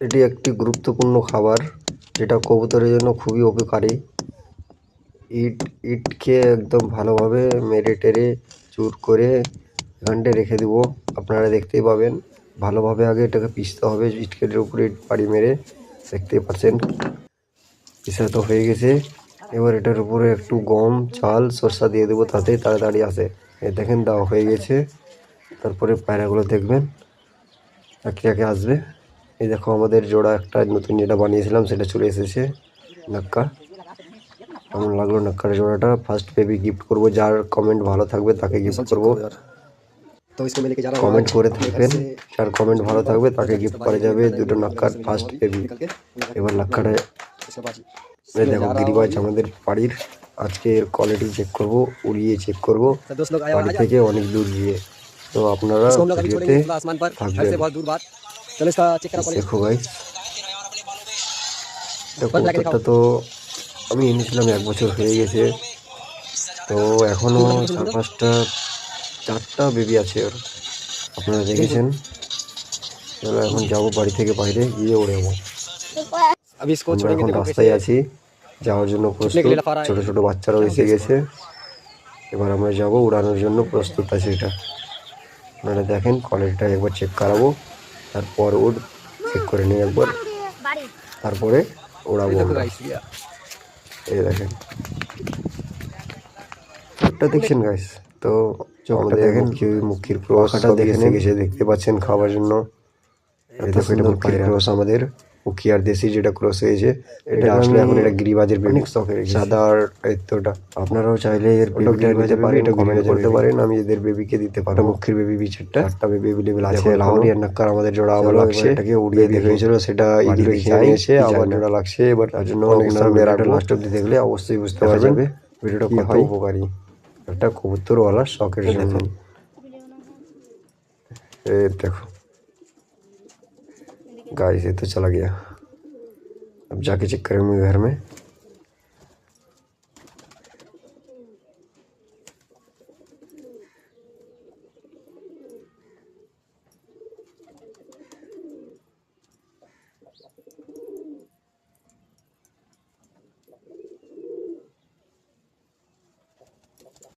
এটি একটি গুরুত্বপূর্ণ খাবার যেটা কবুতরের জন্য খুবই উপকারী। ইটকে একদম ভালোভাবে মেরে টেরে চুর করে এখানটায় রেখে দেবো। আপনারা দেখতেই পাবেন। ভালোভাবে আগে এটাকে পিষতে হবে, ইটের উপরে ইট পাড়ি মেরে। দেখতেই পাচ্ছেন পিষাতো হয়ে গেছে। এবার এটার উপরে একটু গম, চাল, সরষা দিয়ে দেবো, তাতেই তাড়াতাড়ি আসে। এই দেখেন দেওয়া হয়ে গেছে। তারপরে পায়রাগুলো দেখবেন একে একে আসবে। এই দেখো আমাদের জোড়া একটা নতুন যেটা বানিয়েছিলাম সেটা চলে এসেছে। নাক্কা কেমন লাগলো নাক্কার জোড়াটা? ফার্স্ট বেবি গিফট করব, যার কমেন্ট ভালো থাকবে তাকে গিফট করব। কমেন্ট করে থাকবেন, যার কমেন্ট ভালো থাকবে তাকে গিফট করা যাবে দুটো নাক্কার ফার্স্ট বেবি। এবার নাক্কাটা দেখো গিরিবাজ আমাদের বাড়ির। আজকে এর কোয়ালিটি চেক করব, উড়িয়ে চেক করব বাড়ি থেকে অনেক দূর গিয়ে। তো আপনারা ভিডিওতে থাকবেন। দেখো গাইস, কবুতরটা তো আমি এনেছিলাম 1 বছর হয়ে গেছে। তো এখনো 4-5টা বেবি আছে ওর, আপনারা দেখেছেন। চলো এখন যাবো বাড়ি থেকে বাইরে গিয়ে উড়াবো। আমরা এখন রাস্তায় আছি যাওয়ার জন্য প্রস্তুত। ছোট ছোট বাচ্চারাও এসে গেছে। এবার আমরা যাব উড়ানোর জন্য প্রস্তুত আছে এটা। আপনারা দেখেন কোয়ালিটিটা একবার চেক করাবো, তারপর চেক করে নিই একবার, তারপরে ওড়াবো। এই দেখেন ওটা দেখছেন গাইস। তো আমাদের দেখেন মুখির ক্রসটা দেখে গেছে, দেখতে পাচ্ছেন খাওয়ার জন্য। এই দেখো এটা মুখির ক্রস আমাদের, মুখি আর দেশি যেটা ক্রস হয়েছে। এটা আসলে এখন এটা গিরিবাজের বেবি, সাদা আর এতটা। আপনারাও চাইলে এর বেবিটা নিতে পারেন, এটা কমেন্ট করতে পারেন, আমি এদের বেবিকে দিতে পারবো। মুখির বেবি বিচেরটা 4টা বেবি অ্যাভেলেবল আছে। লাহোরি আর নাক্কার আমাদের জোড়া আবার লাগছে। এটাকে উড়িয়ে দিয়ে হয়েছিল, সেটা ইঁদুরে খেয়ে নিয়েছে, আবার জোড়া লাগছে। এবার তার জন্য লাস্ট অব্দি দেখলে অবশ্যই বুঝতে পারবেন ভিডিওটা কত উপকারী একটা কবুতরওয়ালা শখের জন্য। देखो गाइस ये तो चला गया। अब जाके चेक करेंगे घर में।